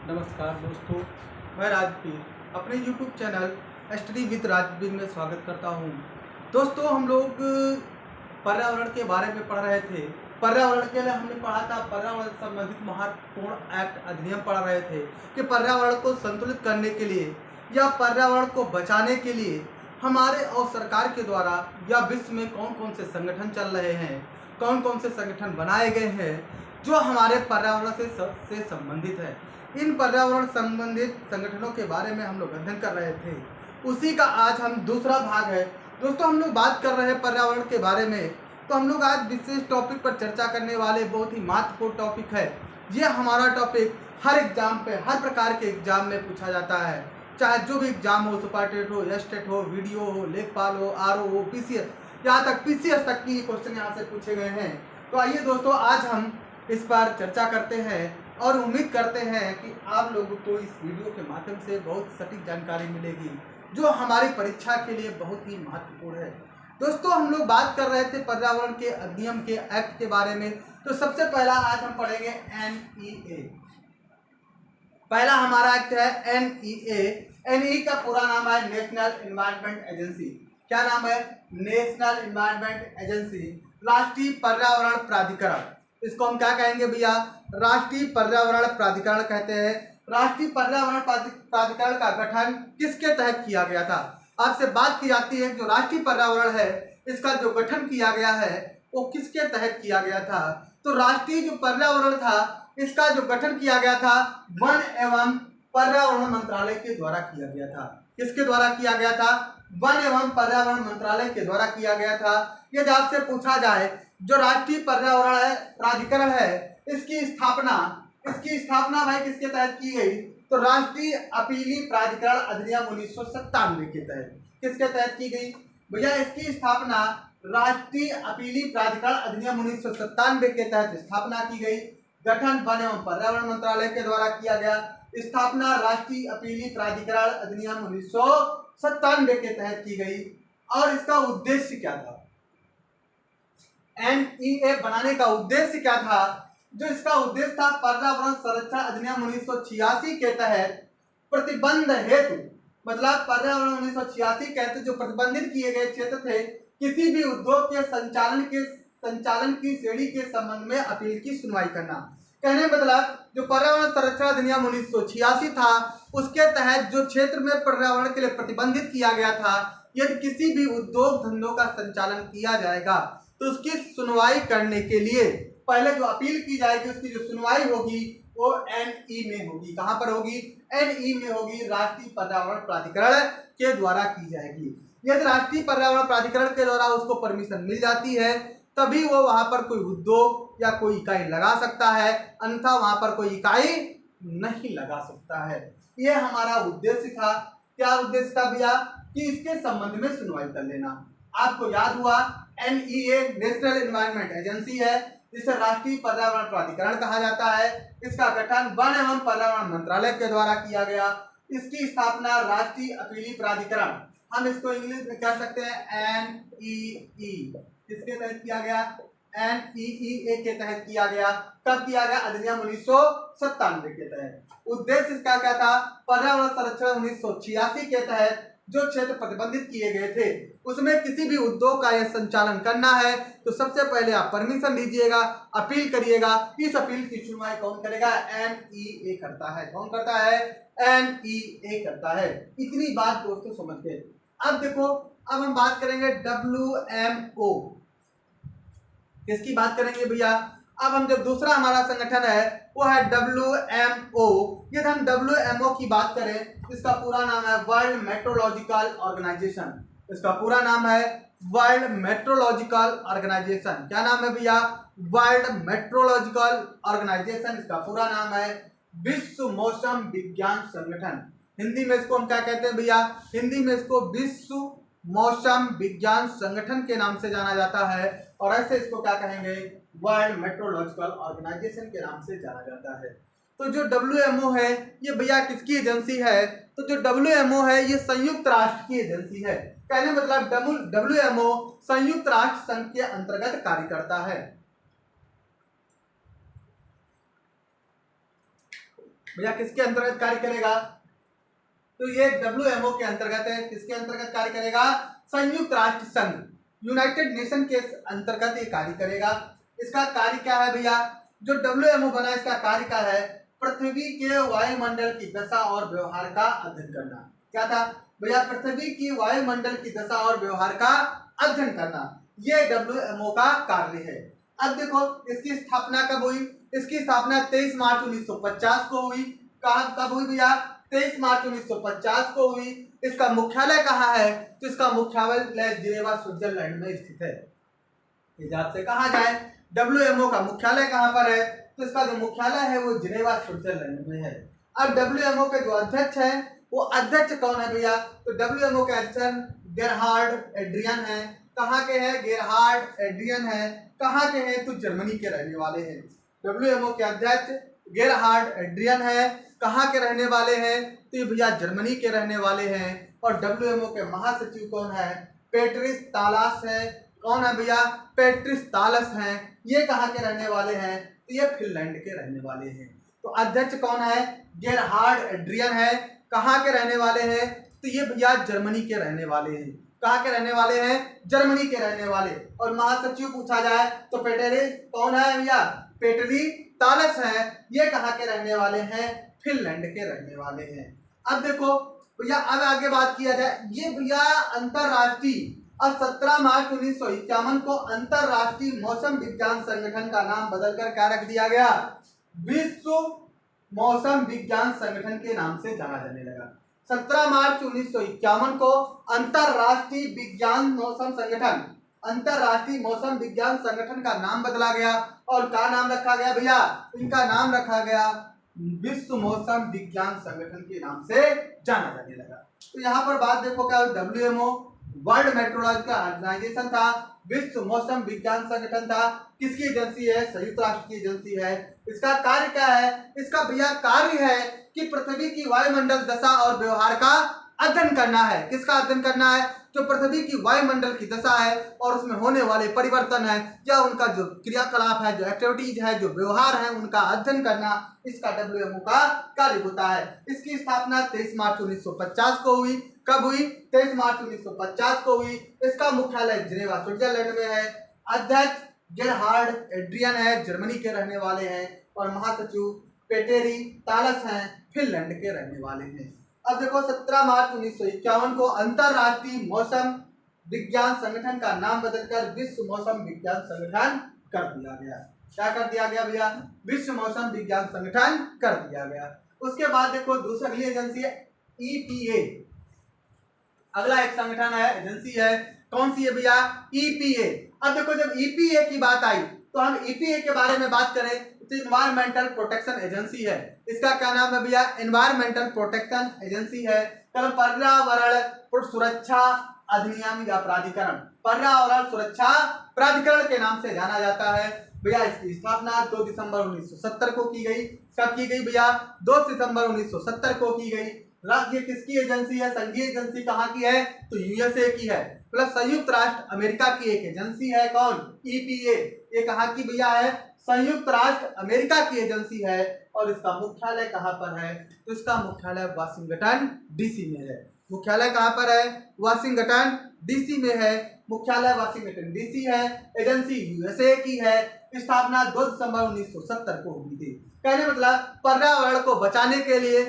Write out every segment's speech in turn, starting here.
नमस्कार दोस्तों, मैं राजवीर अपने YouTube channel study with Rajveer में स्वागत करता हूं। दोस्तों, हम लोग पर्यावरण के बारे में पढ़ रहे थे। पर्यावरण के लिए हमने पढ़ा था, पर्यावरण संबंधित महत्वपूर्ण एक्ट अधिनियम पढ़ रहे थे कि पर्यावरण को संतुलित करने के लिए या पर्यावरण को बचाने के लिए हमारे और सरकार के द्वारा या विश्व में कौन कौन से संगठन चल रहे हैं, कौन कौन से संगठन बनाए गए हैं जो हमारे पर्यावरण से संबंधित है। इन पर्यावरण संबंधित संगठनों के बारे में हम लोग अध्ययन कर रहे थे। उसी का आज हम दूसरा भाग है। दोस्तों, हम लोग बात कर रहे हैं पर्यावरण के बारे में, तो हम लोग आज विशेष टॉपिक पर चर्चा करने वाले बहुत ही महत्वपूर्ण टॉपिक है। ये हमारा टॉपिक हर एग्जाम पे, हर प्रकार के एग्जाम में पूछा जाता है, चाहे जो भी एग्जाम हो, सुपर टेट हो, एस्टेट हो, वीडियो हो, लेखपाल हो, आरओ हो, पीसीएस, यहाँ तक पीसीएस तक की क्वेश्चन यहाँ से पूछे गए हैं। तो आइए दोस्तों, आज हम इस पर चर्चा करते हैं और उम्मीद करते हैं कि आप लोगों को इस वीडियो के माध्यम से बहुत सटीक जानकारी मिलेगी जो हमारी परीक्षा के लिए बहुत ही महत्वपूर्ण है। दोस्तों, हम लोग बात कर रहे थे पर्यावरण के अधिनियम के एक्ट के बारे में। तो सबसे पहला आज हम पढ़ेंगे NEA। पहला हमारा एक्ट है NEA। NEA का पूरा नाम है नेशनल एनवायरनमेंट एजेंसी। क्या नाम है? नेशनल एनवायरनमेंट एजेंसी, राष्ट्रीय पर्यावरण प्राधिकरण। इसको हम क्या कहेंगे भैया? राष्ट्रीय पर्यावरण प्राधिकरण कहते हैं। राष्ट्रीय पर्यावरण प्राधिकरण का गठन किसके तहत किया गया था? आपसे बात की जाती है जो राष्ट्रीय पर्यावरण है, इसका जो गठन किया गया है वो किसके तहत किया गया था? तो राष्ट्रीय जो पर्यावरण था, इसका जो गठन किया गया था वन एवं पर्यावरण मंत्रालय के द्वारा किया गया था। किसके द्वारा किया गया था? वन एवं पर्यावरण मंत्रालय के द्वारा किया गया था। यदि आपसे पूछा जाए जो राष्ट्रीय पर्यावरण है प्राधिकरण है, इसकी स्थापना भाई किसके तहत की गई? तो राष्ट्रीय अपीली प्राधिकरण अधिनियम 1997 के तहत। किसके तहत की गई भैया? इसकी स्थापना राष्ट्रीय अपीली प्राधिकरण अधिनियम 1997 के तहत स्थापना की गई। गठन वन एवं पर्यावरण मंत्रालय के द्वारा किया गया। स्थापना राष्ट्रीय अपीली प्राधिकरण अधिनियम 1997 के तहत की गई। और इसका उद्देश्य क्या था? NEA बनाने का उद्देश्य क्या था? जो इसका उद्देश्य था, पर्यावरण संरक्षण अधिनियम 1986 के तहत प्रतिबंध हेतु, मतलब पर्यावरण 1986 के तहत जो प्रतिबंधित किए गए क्षेत्र थे, किसी भी उद्योग के संचालन की श्रेणी के संबंध में अपील की सुनवाई करना। कहने मतलब जो पर्यावरण संरक्षण अधिनियम 1986 था, उसके तहत जो क्षेत्र में पर्यावरण के लिए प्रतिबंधित किया गया था, यदि किसी भी उद्योग धंधों का संचालन किया जाएगा तो उसकी सुनवाई करने के लिए पहले जो अपील की जाएगी, उसकी जो सुनवाई होगी वो NE में होगी। कहां पर होगी? NE में होगी, राष्ट्रीय पर्यावरण प्राधिकरण के द्वारा की जाएगी। यदि राष्ट्रीय पर्यावरण प्राधिकरण के द्वारा उसको परमिशन मिल जाती है, तभी वो वहां पर कोई उद्योग या कोई इकाई लगा सकता है, अन्यथा वहां पर कोई इकाई नहीं लगा सकता है। यह हमारा उद्देश्य था। क्या उद्देश्य था भैया? कि इसके संबंध में सुनवाई कर लेना। आपको याद हुआ, NEA नेशनल एनवायरनमेंट एजेंसी है, जिसे राष्ट्रीय पर्यावरण प्राधिकरण कहा जाता है। इसका गठन वन एवं पर्यावरण मंत्रालय के द्वारा किया गया। इसकी स्थापना राष्ट्रीय अपीली प्राधिकरण, हम इसको इंग्लिश में कह सकते हैं NEE, किसके तहत किया गया? NEA के तहत किया गया। कब किया गया? अधिनियम 1997 के तहत। उद्देश्य इसका क्या था? पर्यावरण संरक्षण 1986 के तहत जो क्षेत्र प्रतिबंधित किए गए थे, उसमें किसी भी उद्योग का यह संचालन करना है तो सबसे पहले आप परमिशन लीजिएगा, अपील करिएगा। इस अपील की सुनवाई कौन करेगा? NEA करता है। कौन करता है? NEA करता है। इतनी बात दोस्तों समझ गए। अब देखो, अब हम बात करेंगे WMO। किसकी बात करेंगे भैया? अब हम जो दूसरा हमारा संगठन है वो है WMO। यदि हम WMO की बात करें, इसका पूरा नाम है वर्ल्ड मेट्रोलॉजिकल ऑर्गेनाइजेशन। इसका पूरा नाम है वर्ल्ड मेट्रोलॉजिकल ऑर्गेनाइजेशन। क्या नाम है भैया? World Meteorological Organization. इसका पूरा नाम है विश्व मौसम विज्ञान संगठन। हिंदी में इसको हम क्या कहते हैं भैया? हिंदी में इसको विश्व मौसम विज्ञान संगठन के नाम से जाना जाता है, और ऐसे इसको क्या कहेंगे? वर्ल्ड मेट्रोलॉजिकल ऑर्गेनाइजेशन के नाम से जाना जाता है। तो जो WMO है, ये भैया किसकी एजेंसी है? तो जो WMO है, ये संयुक्त राष्ट्र की एजेंसी है। कहने मतलब WMO संयुक्त राष्ट्र संघ के अंतर्गत कार्य करता है। भैया किसके अंतर्गत कार्य करेगा? तो ये WMO के अंतर्गत है। किसके अंतर्गत कार्य करेगा? संयुक्त राष्ट्र संघ, यूनाइटेड नेशन के अंतर्गत ये कार्य करेगा। इसका कार्य क्या है भैया? जो WMO बना इसका कार्य क्या है? पृथ्वी के वायुमंडल की दशा और व्यवहार का अध्ययन करना। क्या था भैया? पृथ्वी की वायुमंडल की दशा और व्यवहार का अध्ययन करना, ये WMO का कार्य है। अब देखो इसकी स्थापना कब हुई? इसकी स्थापना 23 मार्च 1950 को हुई। कब हुई भैया? 23 मार्च 1950 को हुई। इसका मुख्यालय कहाँ है? तो इसका मुख्यालय जिनेवा स्विट्जरलैंड में स्थित है। इजाज़त से कहा जाए WMO का मुख्यालय कहाँ पर है? तो इसका जो मुख्यालय है वो जिनेवा स्विट्जरलैंड में है। अब WMO के जो अध्यक्ष हैं वो अध्यक्ष कौन है भैया? तो WMO के अध्यक्ष गेरहार्ड एड्रियन है। कहाँ के हैं? गेरहार्ड एड्रियन है। कहाँ के हैं? तो जर्मनी के रहने वाले हैं। WMO के अध्यक्ष गेरहार्ड एड्रियन है। कहाँ के रहने वाले हैं? तो ये भैया जर्मनी के रहने वाले हैं। और WMO के महासचिव कौन है? पेट्रिस तालास है। कौन है भैया? पेट्रिस तालस हैं। ये कहाँ के रहने वाले हैं? तो ये फिनलैंड के रहने वाले हैं। तो अध्यक्ष कौन है? गेरहार्ड एड्रियन है। कहाँ के रहने वाले हैं? तो ये भैया जर्मनी के रहने वाले हैं। कहाँ के रहने वाले हैं? जर्मनी के रहने वाले। और महासचिव पूछा जाए तो पेटेरिस कौन है भैया? पेटरी तालस है। ये कहाँ के रहने वाले हैं? फिनलैंड के रहने वाले हैं। अब देखो भैया, अब आगे बात किया जाए, ये भैया अंतरराष्ट्रीय, अब 17 मार्च 1951 को अंतरराष्ट्रीय मौसम विज्ञान संगठन का नाम बदलकर क्या रख दिया गया? विश्व मौसम विज्ञान संगठन के नाम से जाना जाने लगा। 17 मार्च 1951 को अंतरराष्ट्रीय विज्ञान मौसम संगठन, अंतरराष्ट्रीय मौसम विज्ञान संगठन का नाम बदला गया। और क्या नाम रखा गया भैया? इनका नाम रखा गया विश्व मौसम विज्ञान संगठन के नाम से जाना जाने लगा। तो यहाँ पर बात देखो क्या? WMO वर्ल्ड मेट्रोलॉजिकल ऑर्गेनाइजेशन था, विश्व मौसम विज्ञान संगठन था। किसकी एजेंसी है? संयुक्त राष्ट्र की एजेंसी है। इसका कार्य क्या है? इसका भैया कार्य है कि पृथ्वी की वायुमंडल दशा और व्यवहार का अध्ययन करना है। किसका अध्ययन करना है? जो पृथ्वी की वायुमंडल की दशा है और उसमें होने वाले परिवर्तन है या उनका जो क्रियाकलाप है, जो एक्टिविटीज है, जो व्यवहार है, उनका अध्ययन करना, इसका WMO का कार्य होता है। इसकी स्थापना 23 मार्च 1950 को हुई। कब हुई? 23 मार्च 1950 को हुई। इसका मुख्यालय जिनेवा स्विट्जरलैंड में है। अध्यक्ष गेरहार्ड एड्रियन है, जर्मनी के रहने वाले हैं। और महासचिव पेटेरी तालस हैं, फिनलैंड के रहने वाले हैं। अब देखो 17 मार्च 1951 को अंतरराष्ट्रीय मौसम विज्ञान संगठन का नाम बदलकर विश्व मौसम विज्ञान संगठन कर दिया गया। क्या कर दिया गया भैया? विश्व मौसम विज्ञान संगठन कर दिया गया। उसके बाद देखो दूसरी अगली एजेंसी है EPA। अगला एक संगठन है, एजेंसी है। कौन सी है भैया? EPA। अब देखो जब EPA की बात आई तो हम EPA के बारे में बात करें तो इन्वायरमेंटल प्रोटेक्शन एजेंसी है। इसका क्या नाम है भैया? इन्वायरमेंटल प्रोटेक्शन एजेंसी है। पर्यावरण सुरक्षा अधिनियम या प्राधिकरण, पर्यावरण सुरक्षा प्राधिकरण के नाम से जाना जाता है। भैया इसकी स्थापना 2 दिसंबर 1970 को की गई। कब की गई भैया? 2 दिसंबर 1970 को की गई। राज्य किसकी एजेंसी है? संघीय एजेंसी कहाँ की है? तो USA की है। प्लस संयुक्त राष्ट्र अमेरिका की एक एजेंसी है। कौन? EPA। ये कहाँ की भैया है? संयुक्त राष्ट्र अमेरिका की एजेंसी है। और इसका मुख्यालय कहाँ पर है? तो इसका मुख्यालय वाशिंगटन DC में है। मुख्यालय कहाँ पर है? वाशिंगटन DC में है। मुख्यालय वाशिंगटन DC है। एजेंसी USA की है। स्थापना 2 दिसंबर 1970 को हुई थी। कहने मतलब पर्यावरण को बचाने के लिए,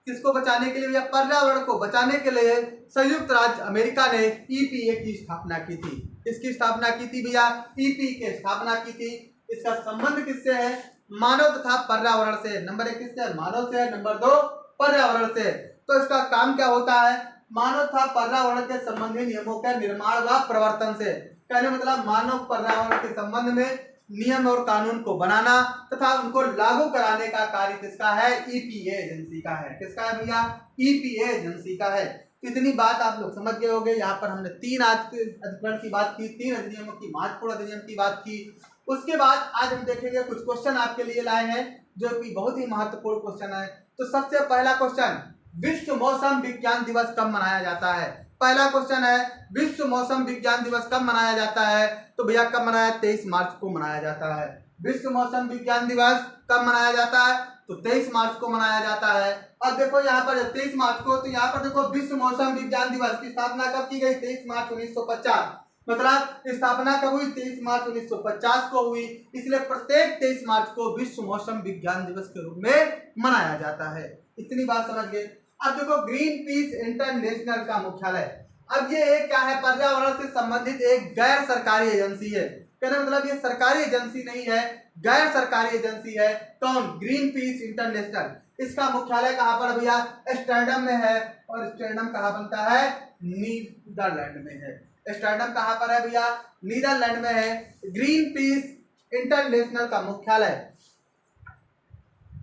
किसको बचाने के लिए भैया? पर्यावरण को बचाने के लिए संयुक्त राज्य अमेरिका ने EPA की स्थापना की थी। किसकी स्थापना की थी भैया? EPA की स्थापना की थी। इसका संबंध किससे है? मानव तथा पर्यावरण से। नंबर 1 किससे? मानव से। नंबर 2 पर्यावरण से। तो इसका काम क्या होता है? मानव तथा पर्यावरण के संबंधी नियमों के निर्माण व प्रवर्तन से। कहने मतलब मानव पर्यावरण के संबंध में नियम और कानून को बनाना तथा उनको लागू कराने का कार्य किसका है? EPA एजेंसी का है। किसका है भैया? EPA एजेंसी का है। इतनी बात आप लोग समझ गए होंगे। यहाँ पर हमने 3 अधिकरण की बात की, 3 अधिनियमों की, महत्वपूर्ण अधिनियम की बात की। उसके बाद आज हम देखेंगे कुछ क्वेश्चन आपके लिए लाए हैं जो कि बहुत ही महत्वपूर्ण क्वेश्चन है। तो सबसे पहला क्वेश्चन, विश्व मौसम विज्ञान दिवस कब मनाया जाता है? पहला क्वेश्चन है विश्व मौसम विज्ञान दिवस कब मनाया जाता है? तो भैया कब मनाया? 23 मार्च को मनाया जाता है। विश्व मौसम विज्ञान दिवस कब मनाया जाता है? तो 23 मार्च को मनाया जाता है। अब देखो यहाँ पर 23 मार्च को, तो यहाँ पर देखो विश्व मौसम विज्ञान दिवस की स्थापना कब की गई? 23 मार्च 1950। मतलब स्थापना कब हुई? 23 मार्च 1950 को हुई। इसलिए प्रत्येक 23 मार्च को विश्व मौसम विज्ञान दिवस के रूप में मनाया जाता है। इतनी बात समझ गए। अब देखो ग्रीन पीस इंटरनेशनल का मुख्यालय, अब ये एक क्या है? पर्यावरण से संबंधित एक गैर सरकारी एजेंसी है। कहने मतलब ये सरकारी एजेंसी नहीं है, गैर सरकारी एजेंसी है। कौन? Green peas international. इसका मुख्यालय कहाँ पर भैया? एम्स्टर्डम में है। और एम्स्टर्डम कहाँ बनता है? नीदरलैंड में है। एम्स्टर्डम कहाँ पर है भैया? नीदरलैंड में है। ग्रीन पीस इंटरनेशनल का मुख्यालय,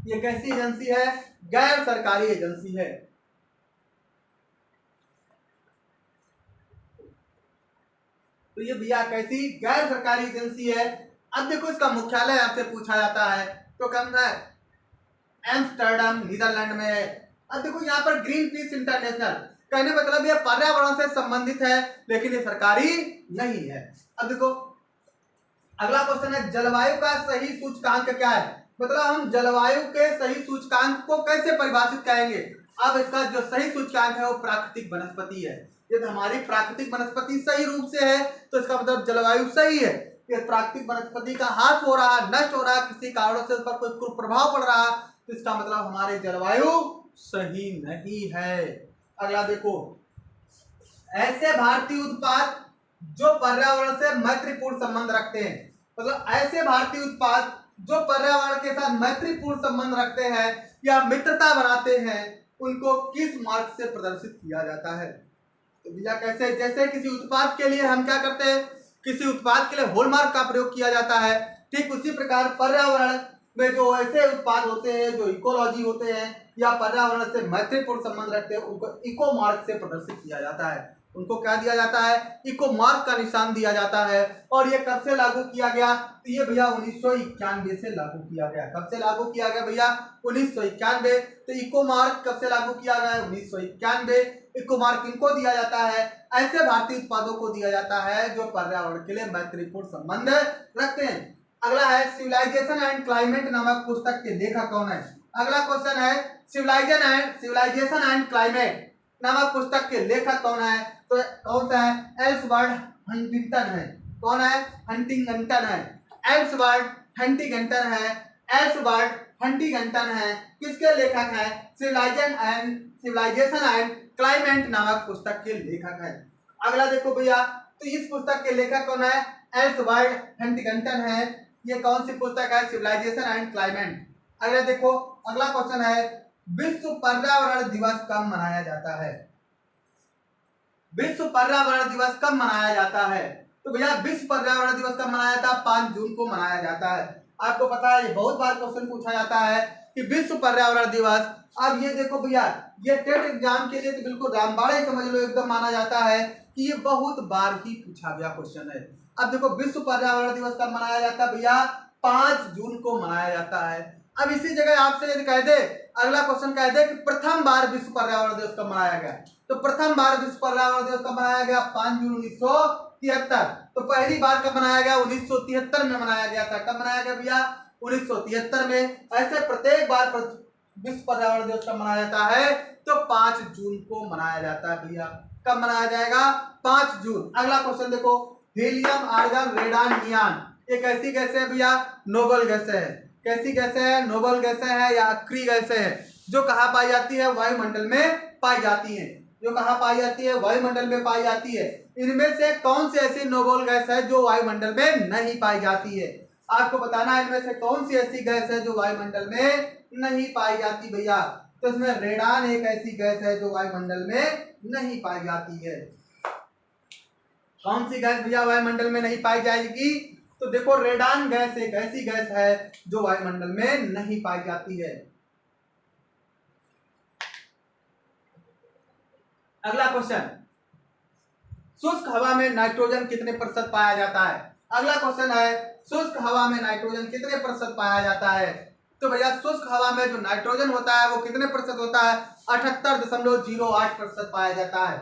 ये कैसी एजेंसी है? गैर सरकारी एजेंसी है। तो ये भैया कैसी? गैर सरकारी एजेंसी है। अब देखो इसका मुख्यालय आपसे पूछा जाता है तो कौन है? एम्स्टर्डम नीदरलैंड में है। अब देखो यहाँ पर ग्रीन पीस इंटरनेशनल, कहने मतलब ये पर्यावरण से संबंधित है लेकिन ये सरकारी नहीं है। अब देखो अगला क्वेश्चन है, जलवायु का सही सूचकांक क्या है? मतलब हम जलवायु के सही सूचकांक को कैसे परिभाषित करेंगे? अब इसका जो सही सूचकांक है वो प्राकृतिक वनस्पति है। यदि हमारी प्राकृतिक वनस्पति सही रूप से है तो इसका मतलब जलवायु सही है। ये प्राकृतिक वनस्पति का ह्रास हो रहा, नष्ट हो रहा, किसी कारणों से उस पर कोई कुप्रभाव पड़ रहा, तो इसका मतलब हमारे जलवायु सही नहीं है। अगला देखो, ऐसे भारतीय उत्पाद जो पर्यावरण से मैत्रीपूर्ण संबंध रखते हैं, मतलब ऐसे भारतीय उत्पाद जो पर्यावरण के साथ मैत्रीपूर्ण संबंध रखते हैं या मित्रता बनाते हैं, उनको किस मार्क से प्रदर्शित किया जाता है? तो भैया कैसे? जैसे किसी उत्पाद के लिए हम क्या करते हैं? किसी उत्पाद के लिए हॉलमार्क का प्रयोग किया जाता है। ठीक उसी प्रकार पर्यावरण में जो ऐसे उत्पाद होते हैं जो इकोलॉजी होते हैं या पर्यावरण से मैत्रीपूर्ण संबंध रखते हैं, उनको इको मार्क से प्रदर्शित किया जाता है। उनको क्या दिया जाता है? इको मार्क का निशान दिया जाता है। और ये कब से लागू किया गया? तो ये भैया 1991 से लागू किया गया। कब से लागू किया गया भैया? 1991। तो इको मार्क कब से लागू किया गया? 1991। इको मार्क किनको दिया जाता है? ऐसे भारतीय उत्पादों को दिया जाता है जो पर्यावरण के लिए मैत्रीपूर्ण संबंध रखते हैं। अगला है, सिविलाइजेशन एंड क्लाइमेट नामक पुस्तक के लेखक कौन है? अगला क्वेश्चन है, सिविलाइजेशन एंड क्लाइमेट नामक पुस्तक के लेखक कौन है? तो कौन सा है? एल्सवर्थ हंटिंगटन है। कौन है? हंटिंगटन है। एल्सवर्थ हंटिंगटन है। एल्सवर्थ हंटिंगटन है। किसके लेखक है? सिविलाइजेशन एंड क्लाइमेट नामक पुस्तक के लेखक है। अगला देखो भैया, तो इस पुस्तक के लेखक कौन है? एल्सवर्थ हंटिंगटन है। ये कौन सी पुस्तक है? Civilization and Climate. अगला देखो, अगला क्वेश्चन है, विश्व पर्यावरण दिवस कब मनाया जाता है? विश्व पर्यावरण दिवस कब मनाया जाता है? तो भैया विश्व पर्यावरण दिवस कब मनाया जाता है? 5 जून को मनाया जाता है। आपको पता है बहुत बार क्वेश्चन पूछा जाता है कि विश्व पर्यावरण दिवस। अब ये देखो भैया, ये टेट एग्जाम के लिए तो बिल्कुल रामबाण समझ लो, एकदम माना जाता है कि ये बहुत बार ही पूछा गया क्वेश्चन है। अब देखो विश्व पर्यावरण दिवस कब मनाया जाता है भैया? 5 जून को मनाया जाता है। अब इसी जगह आपसे यदि कह दे, अगला क्वेश्चन कह दे कि प्रथम बार विश्व पर्यावरण दिवस कब मनाया गया, तो प्रथम बार विश्व पर्यावरण दिवस कब मनाया गया? 5 जून 1973। तो पहली बार कब मनाया गया? 1973 में मनाया गया था। कब मनाया गया भैया? 1973 में। ऐसे प्रत्येक बार विश्व पर्यावरण दिवस कब मनाया जाता है? तो 5 जून को मनाया जाता है भैया। कब मनाया जाएगा? 5 जून। अगला क्वेश्चन देखो, हीलियम, आर्गन, रेडान, नियान, ये कैसी गैसें है भैया? नोबल गैसें है। कैसी गैसें है? नोबल गैसें है या अक्रिय गैसें है, जो कहाँ पाई जाती है? वायुमंडल में पाई जाती है। जो कहाँ पाई जाती है? वायुमंडल में पाई जाती है। इनमें से कौन सी ऐसी नोबल गैस है जो वायुमंडल में नहीं पाई जाती है? आपको बताना है इनमें से कौन सी ऐसी गैस है जो वायुमंडल में नहीं पाई जाती भैया। तो इसमें रेडान एक ऐसी गैस है जो वायुमंडल में नहीं पाई जाती है। कौन सी गैस भैया वायुमंडल में नहीं पाई जाएगी? तो देखो रेडान गैस एक ऐसी गैस है जो वायुमंडल में नहीं पाई जाती है। अगला क्वेश्चन, शुष्क हवा में नाइट्रोजन कितने प्रतिशत पाया जाता है? अगला क्वेश्चन है, शुष्क हवा में नाइट्रोजन कितने प्रतिशत पाया जाता है? तो भैया शुष्क हवा में जो नाइट्रोजन होता है वो कितने प्रतिशत होता है? 78.08% पाया जाता है।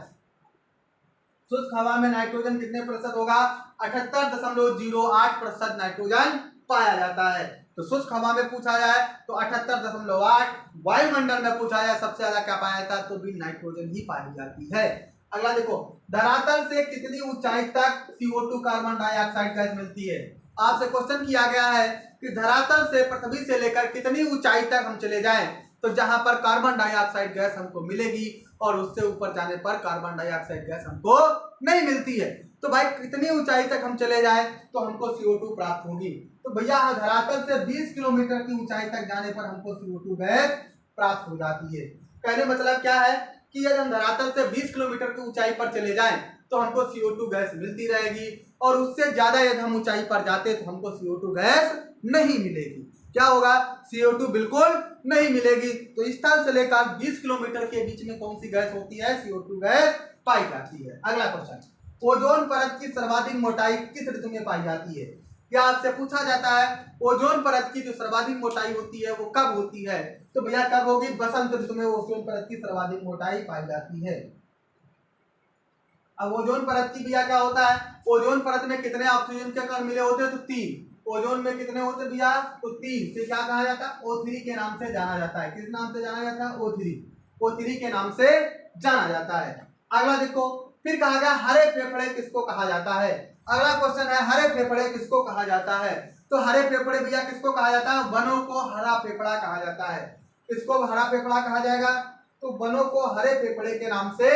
शुष्क हवा में नाइट्रोजन कितने प्रतिशत होगा? 78.08% नाइट्रोजन पाया जाता है। तो शुष्क हवा में पूछा जाए तो 78.8, वायुमंडल में पूछा जाए सबसे ज्यादा क्या पाया जाता है तो भी नाइट्रोजन ही पाई जाती है। अगला देखो, धरातल से कितनी ऊंचाई तक CO2 कार्बन डाइऑक्साइड गैस मिलती है। आपसे क्वेश्चन किया गया है कि धरातल से पृथ्वी से लेकर कितनी ऊंचाई तक हम चले जाएं तो जहां पर कार्बन डाइऑक्साइड गैस हमको मिलेगी और उससे ऊपर जाने पर कार्बन डाइऑक्साइड गैस हमको नहीं मिलती है। तो भाई कितनी ऊंचाई तक हम चले जाएं तो हमको CO2 प्राप्त होगी। तो भैया धरातल से 20 किलोमीटर की ऊंचाई तक जाने पर हमको CO2 गैस प्राप्त हो जाती है। कहने मतलब क्या है कि यदि हम धरातल से 20 किलोमीटर की ऊंचाई पर चले जाएं तो हमको CO2 गैस मिलती रहेगी और उससे ज्यादा यदि हम ऊंचाई पर जाते तो हमको CO2 गैस नहीं मिलेगी। क्या होगा? CO2 बिल्कुल नहीं मिलेगी। तो स्थल से लेकर 20 किलोमीटर के बीच में कौन सी गैस होती है? CO2 गैस पाई जाती है। अगला क्वेश्चन, ओजोन परत की सर्वाधिक मोटाई किस ऋतु में पाई जाती है? क्या आपसे पूछा जाता है ओजोन परत की जो सर्वाधिक मोटाई होती है वो कब होती है? तो भैया कब होगी? बसंत ऋतु में ओजोन परत की सर्वाधिक मोटाई पाई जाती है। अब ओजोन परत की भैया क्या होता है? ओजोन परत में कितने ऑक्सीजन के कण मिले होते हैं? तो 3। ओजोन में कितने होते भैया? तो 3 से क्या कहा जाता है? O3 के नाम से जाना जाता है। किस नाम से जाना जाता है? O3 के नाम से जाना जाता है। अगला देखो, फिर कहा गया हरे फेफड़े किसको कहा जाता है? अगला क्वेश्चन है हरे फेफड़े किसको कहा जाता है? तो हरे फेफड़े भैया किसको कहा जाता है? वनों को हरा फेफड़ा कहा जाता है। किसको हरा फेफड़ा कहा जाएगा? तो वनों को हरे फेफड़े के नाम से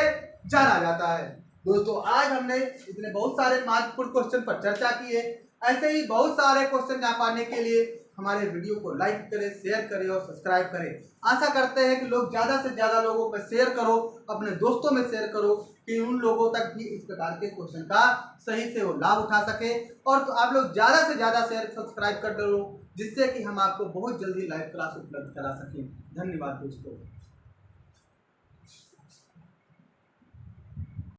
जाना जाता है। दोस्तों आज हमने इतने बहुत सारे महत्वपूर्ण क्वेश्चन पर चर्चा की है। ऐसे ही बहुत सारे क्वेश्चन जा पाने के लिए हमारे वीडियो को लाइक करें, शेयर करें और सब्सक्राइब करें। आशा करते हैं कि लोग ज़्यादा से ज़्यादा लोगों में शेयर करो, अपने दोस्तों में शेयर करो कि उन लोगों तक भी इस प्रकार के क्वेश्चन का सही से वो लाभ उठा सके। और तो आप लोग ज़्यादा से ज़्यादा शेयर सब्सक्राइब कर दो जिससे कि हम आपको बहुत जल्दी लाइव क्लास उपलब्ध करा सकें। धन्यवाद दोस्तों।